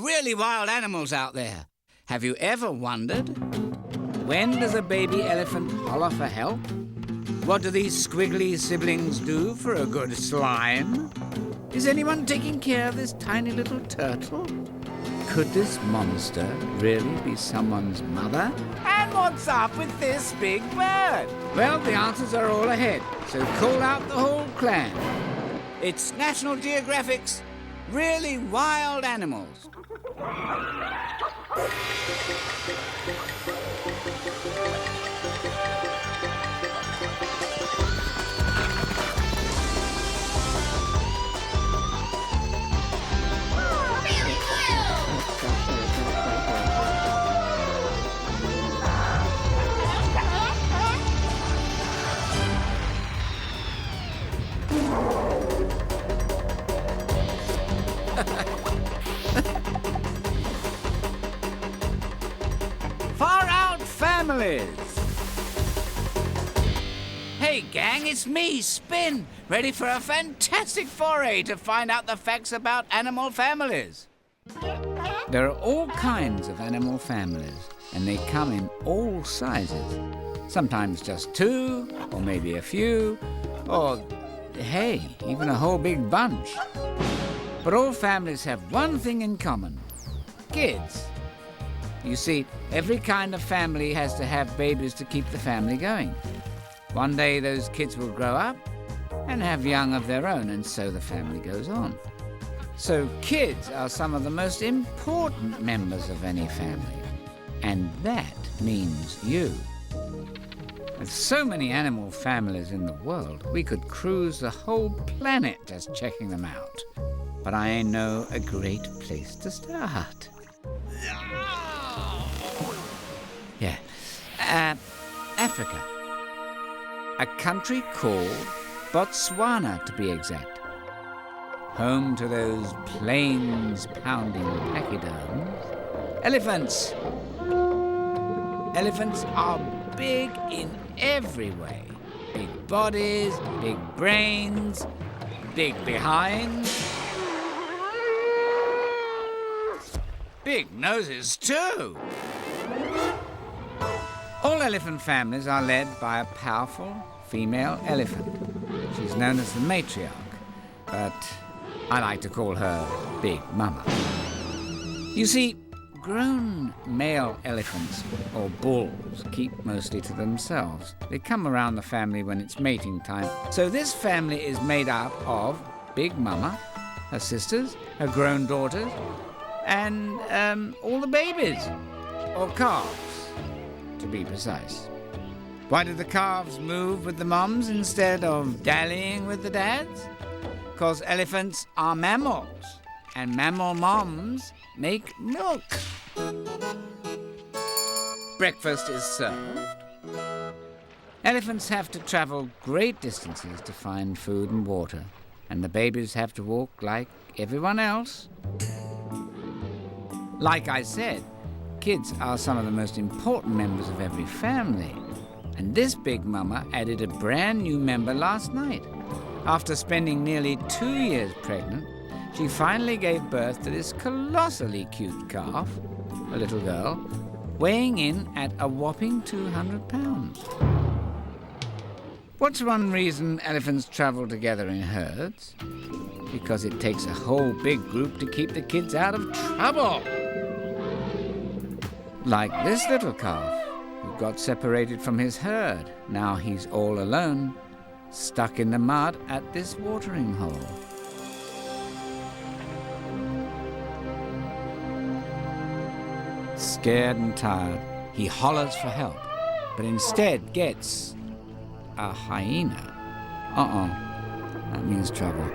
really wild animals out there. Have you ever wondered? When does a baby elephant holler for help? What do these squiggly siblings do for a good slime? Is anyone taking care of this tiny little turtle? Could this monster really be someone's mother? And what's up with this big bird? Well, the answers are all ahead, so call out the whole clan. It's National Geographic's Really Wild Animals. Far Out Families! Hey gang, it's me, Spin, ready for a fantastic foray to find out the facts about animal families. There are all kinds of animal families, and they come in all sizes. Sometimes just two, or maybe a few, or, hey, even a whole big bunch. But all families have one thing in common: kids. You see, every kind of family has to have babies to keep the family going. One day those kids will grow up and have young of their own, and so the family goes on. So kids are some of the most important members of any family. And that means you. With so many animal families in the world, we could cruise the whole planet just checking them out. But I know a great place to start. Yeah. Africa. A country called Botswana, to be exact. Home to those plains-pounding pachyderms. Elephants. Elephants are big in every way. Big bodies, big brains, big behinds. Big noses, too. All elephant families are led by a powerful female elephant. She's known as the matriarch, but I like to call her Big Mama. You see, grown male elephants, or bulls, keep mostly to themselves. They come around the family when it's mating time. So this family is made up of Big Mama, her sisters, her grown daughters, and all the babies, or calves, to be precise. Why do the calves move with the moms instead of dallying with the dads? Because elephants are mammals, and mammal moms make milk. Breakfast is served. Elephants have to travel great distances to find food and water, and the babies have to walk like everyone else. Like I said, kids are some of the most important members of every family. And this Big Mama added a brand new member last night. After spending nearly 2 years pregnant, she finally gave birth to this colossally cute calf, a little girl, weighing in at a whopping 200 pounds. What's one reason elephants travel together in herds? Because it takes a whole big group to keep the kids out of trouble. Like this little calf, who got separated from his herd. Now he's all alone, stuck in the mud at this watering hole. Scared and tired, he hollers for help, but instead gets a hyena. That means trouble.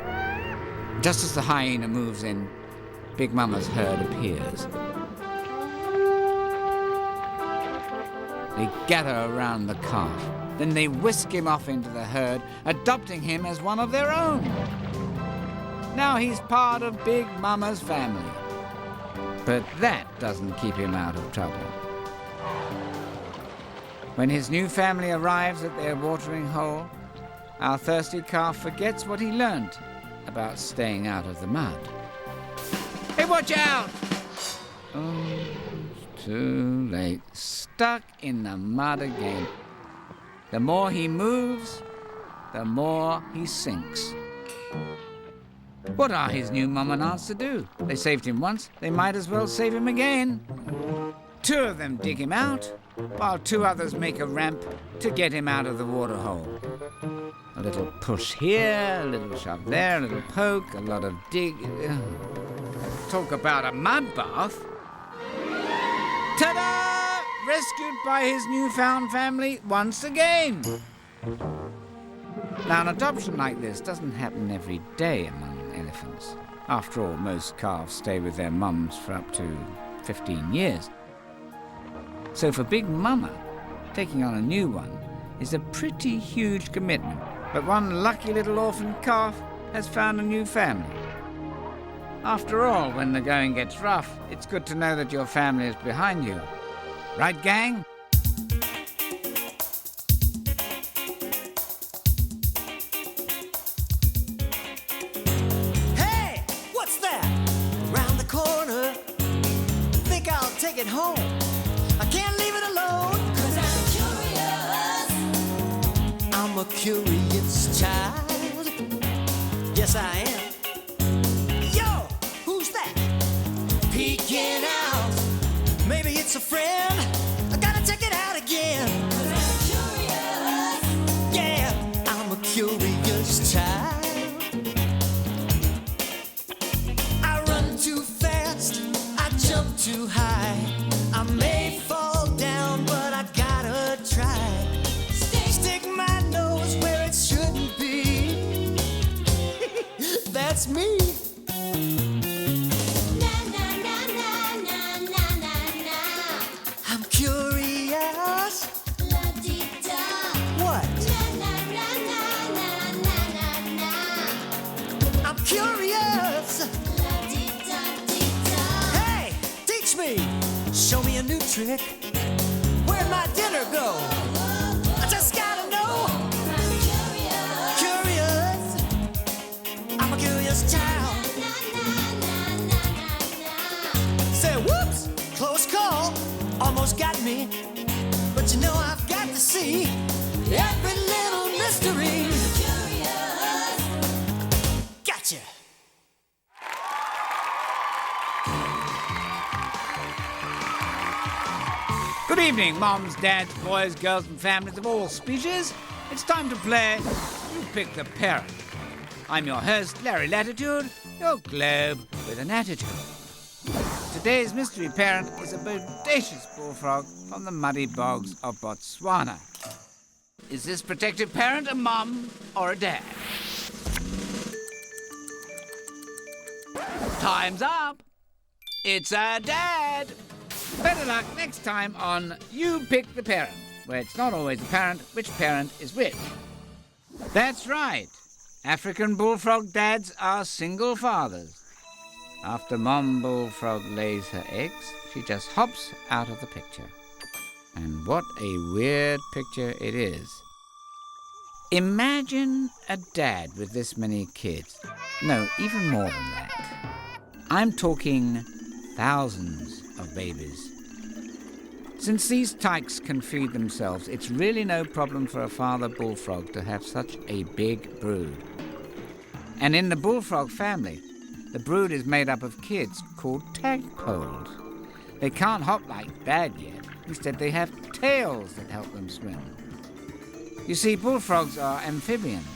Just as the hyena moves in, Big Mama's herd appears. They gather around the calf. Then they whisk him off into the herd, adopting him as one of their own. Now he's part of Big Mama's family. But that doesn't keep him out of trouble. When his new family arrives at their watering hole, our thirsty calf forgets what he learnt about staying out of the mud. Hey, watch out! Oh, it's too late. Stuck in the mud again. The more he moves, the more he sinks. What are his new mum and aunts to do? They saved him once, they might as well save him again. 2 of them dig him out, while 2 others make a ramp to get him out of the waterhole. A little push here, a little shove there, a little poke, a lot of dig. Talk about a mud bath. Ta-da! Rescued by his newfound family once again. Now, an adoption like this doesn't happen every day among elephants. After all, most calves stay with their mums for up to 15 years. So for Big Mama, taking on a new one is a pretty huge commitment. But one lucky little orphan calf has found a new family. After all, when the going gets rough, it's good to know that your family is behind you. Right, gang? Hey, what's that? Round the corner. Think I'll take it home. I can't leave it alone. 'Cause I'm curious. I'm a curious child. Yes, I am. Yo, who's that? Peeking out. Maybe it's a friend. I gotta check it out again. 'Cause I'm curious. Yeah, I'm a curious child. I run too fast. I jump too high. I may fall down, but I gotta try. Stick my nose where it shouldn't be. That's me. I'm curious. What? I'm curious. Hey, teach me. Show me a new trick. Where'd my dinner go? I just gotta know. Curious. I'm a curious child. Say whoops, close call. Almost got me. But you know I've got to see every little mystery. Gotcha. Good evening, moms, dads, boys, girls, and families of all species. It's time to play You Pick the Parent. I'm your host, Larry Latitude, your globe with an attitude. Today's mystery parent is a bodacious bullfrog from the muddy bogs of Botswana. Is this protective parent a mum or a dad? Time's up. It's a dad. Better luck next time on You Pick the Parent, where it's not always apparent which parent is which. That's right. African bullfrog dads are single fathers. After Mom Bullfrog lays her eggs, she just hops out of the picture. And what a weird picture it is. Imagine a dad with this many kids. No, even more than that. I'm talking thousands of babies. Since these tykes can feed themselves, it's really no problem for a father bullfrog to have such a big brood. And in the bullfrog family, the brood is made up of kids called tadpoles. They can't hop like Dad yet. Instead, they have tails that help them swim. You see, bullfrogs are amphibians,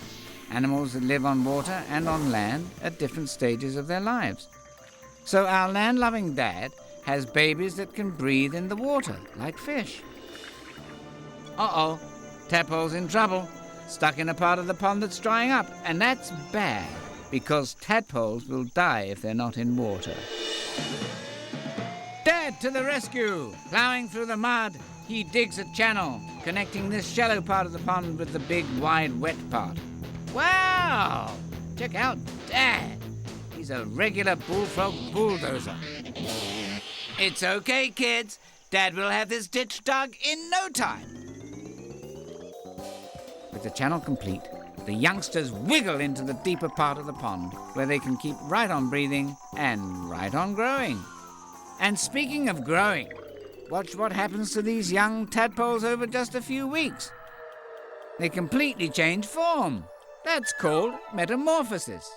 animals that live on water and on land at different stages of their lives. So our land-loving dad has babies that can breathe in the water, like fish. Uh-oh, tadpole's in trouble, stuck in a part of the pond that's drying up, and that's bad, because tadpoles will die if they're not in water. Dad to the rescue! Plowing through the mud, he digs a channel, connecting this shallow part of the pond with the big, wide, wet part. Wow! Check out Dad! He's a regular bullfrog bulldozer. It's okay, kids. Dad will have this ditch dug in no time. With the channel complete, the youngsters wiggle into the deeper part of the pond, where they can keep right on breathing and right on growing. And speaking of growing, watch what happens to these young tadpoles over just a few weeks. They completely change form. That's called metamorphosis.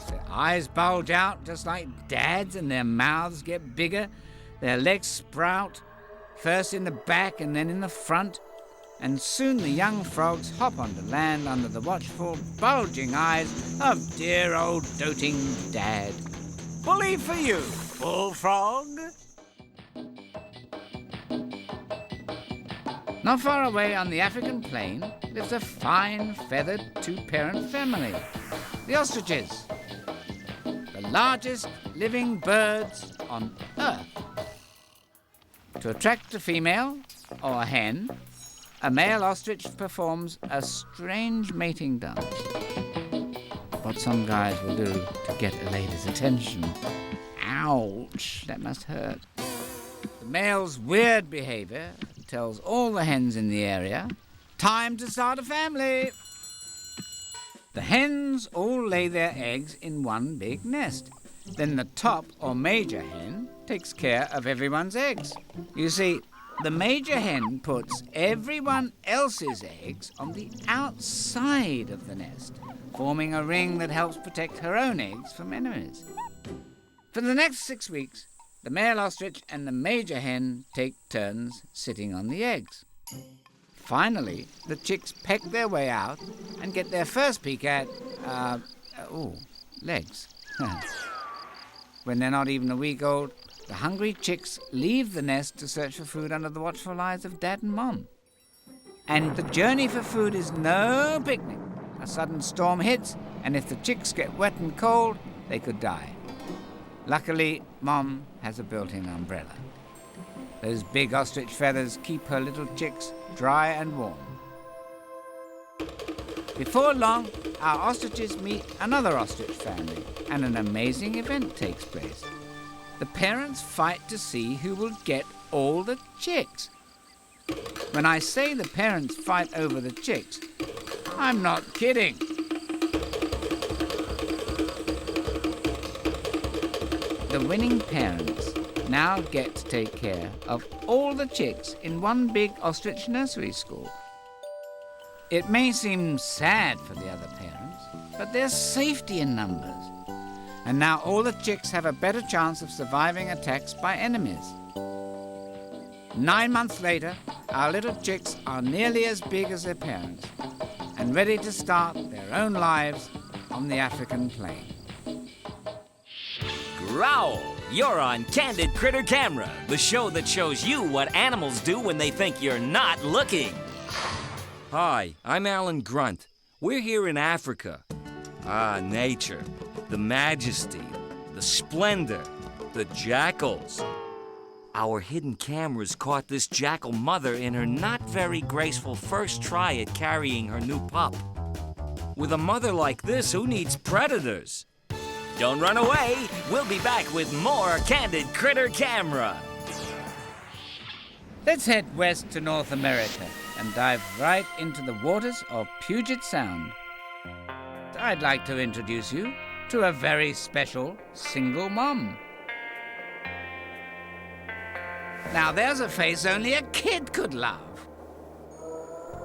Their eyes bulge out just like Dad's and their mouths get bigger. Their legs sprout, first in the back and then in the front. And soon the young frogs hop onto land under the watchful, bulging eyes of dear old doting Dad. Bully for you, bullfrog! Not far away on the African plain lives a fine, feathered, two-parent family, the ostriches, the largest living birds on Earth. To attract a female, or a hen, a male ostrich performs a strange mating dance. What some guys will do to get a lady's attention. Ouch, that must hurt. The male's weird behavior tells all the hens in the area, time to start a family. The hens all lay their eggs in one big nest. Then the top or major hen takes care of everyone's eggs. You see, the major hen puts everyone else's eggs on the outside of the nest, forming a ring that helps protect her own eggs from enemies. For the next 6 weeks, the male ostrich and the major hen take turns sitting on the eggs. Finally, the chicks peck their way out and get their first peek at, legs. When they're not even a week old, the hungry chicks leave the nest to search for food under the watchful eyes of Dad and Mom. And the journey for food is no picnic. A sudden storm hits, and if the chicks get wet and cold, they could die. Luckily, Mom has a built-in umbrella. Those big ostrich feathers keep her little chicks dry and warm. Before long, our ostriches meet another ostrich family, and an amazing event takes place. The parents fight to see who will get all the chicks. When I say the parents fight over the chicks, I'm not kidding. The winning parents now get to take care of all the chicks in one big ostrich nursery school. It may seem sad for the other parents, but there's safety in numbers. And now all the chicks have a better chance of surviving attacks by enemies. 9 months later, our little chicks are nearly as big as their parents and ready to start their own lives on the African plain. Growl! You're on Candid Critter Camera, the show that shows you what animals do when they think you're not looking. Hi, I'm Alan Grunt. We're here in Africa. Nature, the majesty, the splendor, the jackals. Our hidden cameras caught this jackal mother in her not very graceful first try at carrying her new pup. With a mother like this, who needs predators? Don't run away. We'll be back with more Candid Critter Camera. Let's head west to North America and dive right into the waters of Puget Sound. I'd like to introduce you to a very special single mom. Now there's a face only a kid could love.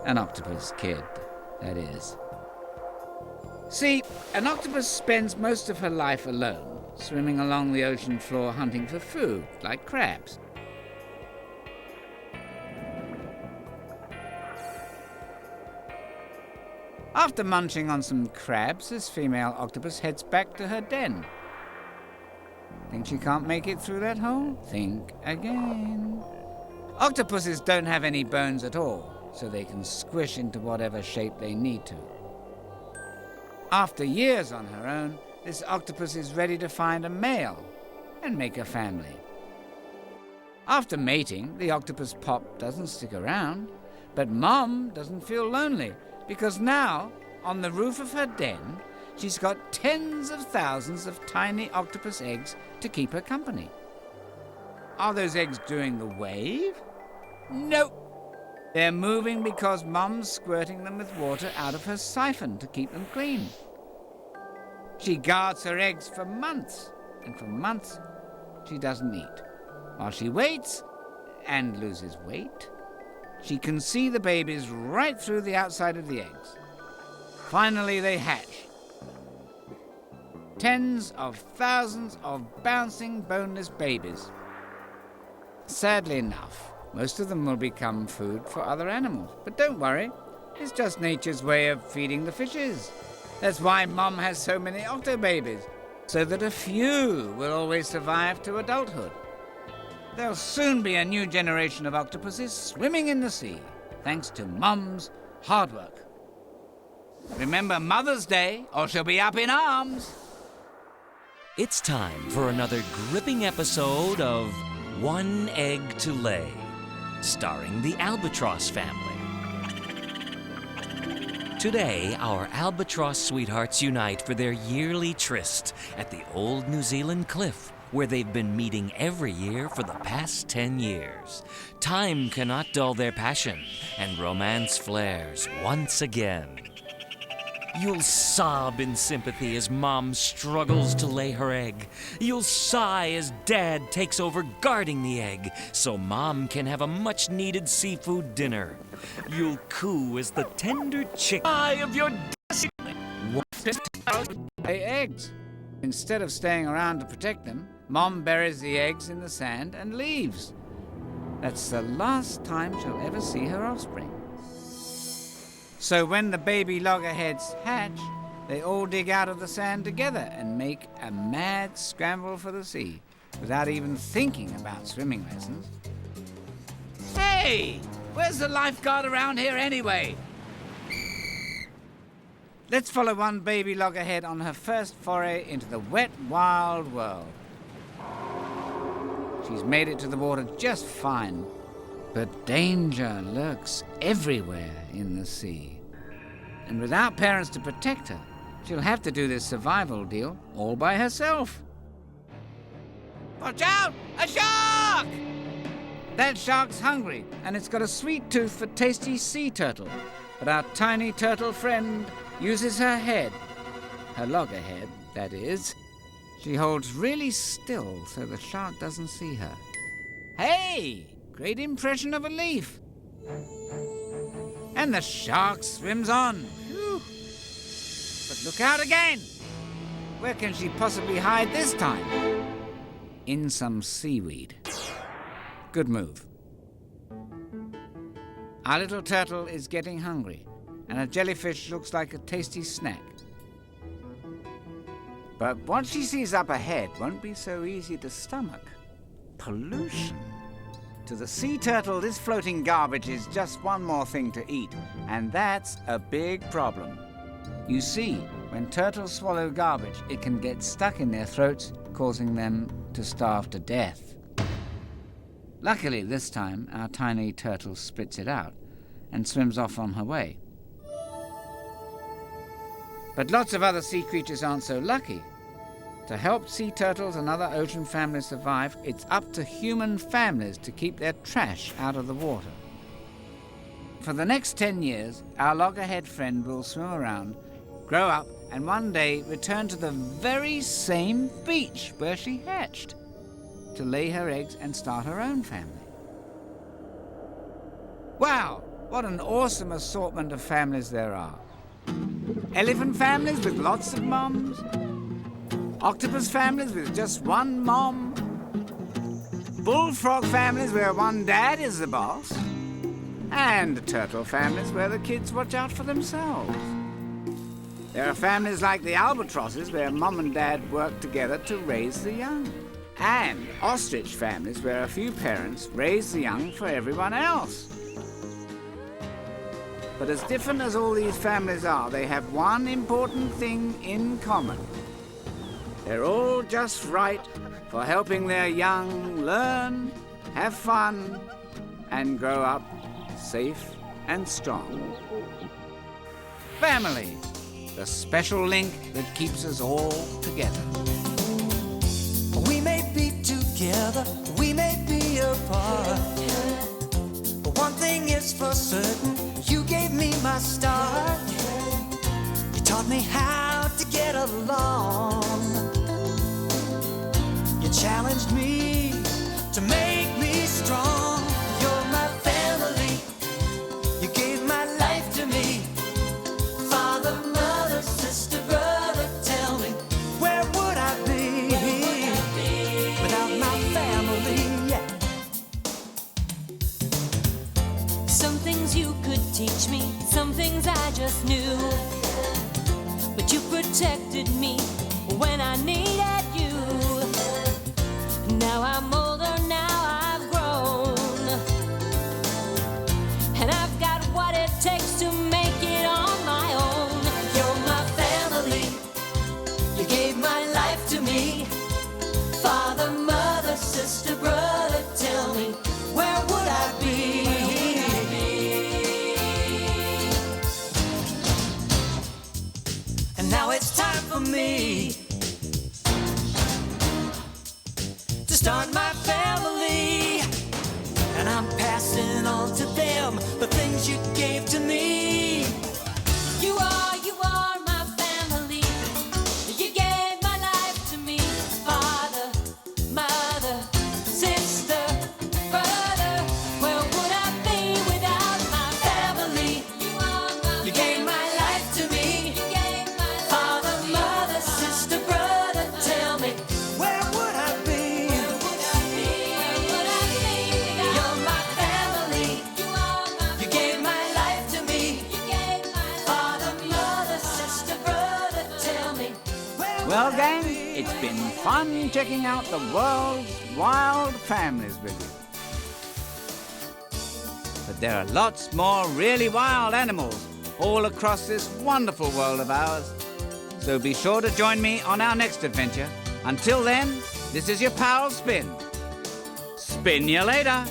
An octopus kid, that is. See, an octopus spends most of her life alone, swimming along the ocean floor hunting for food, like crabs. After munching on some crabs, this female octopus heads back to her den. Think she can't make it through that hole? Think again. Octopuses don't have any bones at all, so they can squish into whatever shape they need to. After years on her own, this octopus is ready to find a male and make a family. After mating, the octopus pop doesn't stick around, but Mom doesn't feel lonely because now, on the roof of her den, she's got tens of thousands of tiny octopus eggs to keep her company. Are those eggs doing the wave? Nope. They're moving because Mom's squirting them with water out of her siphon to keep them clean. She guards her eggs for months, and for months, she doesn't eat. While she waits and loses weight, she can see the babies right through the outside of the eggs. Finally, they hatch. Tens of thousands of bouncing, boneless babies. Sadly enough, most of them will become food for other animals. But don't worry, it's just nature's way of feeding the fishes. That's why Mom has so many octobabies, so that a few will always survive to adulthood. There'll soon be a new generation of octopuses swimming in the sea, thanks to Mom's hard work. Remember Mother's Day, or she'll be up in arms. It's time for another gripping episode of One Egg to Lay, starring the Albatross family. Today, our albatross sweethearts unite for their yearly tryst at the old New Zealand cliff, where they've been meeting every year for the past 10 years. Time cannot dull their passion, and romance flares once again. You'll sob in sympathy as Mom struggles to lay her egg. You'll sigh as Dad takes over guarding the egg so Mom can have a much-needed seafood dinner. You'll coo as the tender chick eye of your Lay eggs. Instead of staying around to protect them, Mom buries the eggs in the sand and leaves. That's the last time she'll ever see her offspring. So when the baby loggerheads hatch, they all dig out of the sand together and make a mad scramble for the sea, without even thinking about swimming lessons. Hey! Where's the lifeguard around here anyway? Let's follow one baby loggerhead on her first foray into the wet, wild world. She's made it to the water just fine, but danger lurks everywhere in the sea. And without parents to protect her, she'll have to do this survival deal all by herself. Watch out! A shark! That shark's hungry, and it's got a sweet tooth for tasty sea turtle. But our tiny turtle friend uses her head, her loggerhead, that is. She holds really still so the shark doesn't see her. Hey! Great impression of a leaf. And the shark swims on. Whew. But look out again! Where can she possibly hide this time? In some seaweed. Good move. Our little turtle is getting hungry, and a jellyfish looks like a tasty snack. But what she sees up ahead won't be so easy to stomach. Pollution. To the sea turtle, this floating garbage is just one more thing to eat, and that's a big problem. You see, when turtles swallow garbage, it can get stuck in their throats, causing them to starve to death. Luckily, this time, our tiny turtle spits it out and swims off on her way. But lots of other sea creatures aren't so lucky. To help sea turtles and other ocean families survive, it's up to human families to keep their trash out of the water. For the next 10 years, our loggerhead friend will swim around, grow up, and one day return to the very same beach where she hatched, to lay her eggs and start her own family. Wow, what an awesome assortment of families there are. Elephant families with lots of moms, octopus families with just one mom, bullfrog families where one dad is the boss, and turtle families where the kids watch out for themselves. There are families like the albatrosses where mom and dad work together to raise the young, and ostrich families where a few parents raise the young for everyone else. But as different as all these families are, they have one important thing in common. They're all just right for helping their young learn, have fun, and grow up safe and strong. Family, the special link that keeps us all together. We may be together, we may be apart, but one thing is for certain, you gave me my start. You taught me how to get along. You challenged me to make me strong. You're my family, you gave my life to me. Father, mother, sister, brother, tell me, where would I be without my family? Yeah. Some things you could teach me, some things I just knew. But you protected me when I needed you. Now I'm older, now I've grown, and I've got what it takes to make it on my own. You're my family, you gave my life to me. Father, mother, sister, brother, tell me, where would I be? And now it's time for me to start my family, and I'm passing on to them the things you gave to me. You are my family. You gave my life to me. Father, mother, sister, brother. Where would I be without my family? You gave my life to me. Father, mother, sister, brother, tell me, where would I be? You're my family, you gave my life to me. Father, mother, sister, brother, tell me, where would Well, I gang, be? it's been fun checking out the world's wild families with you. But there are lots more really wild animals all across this wonderful world of ours. So be sure to join me on our next adventure. Until then, this is your pal Spin. Spin you later.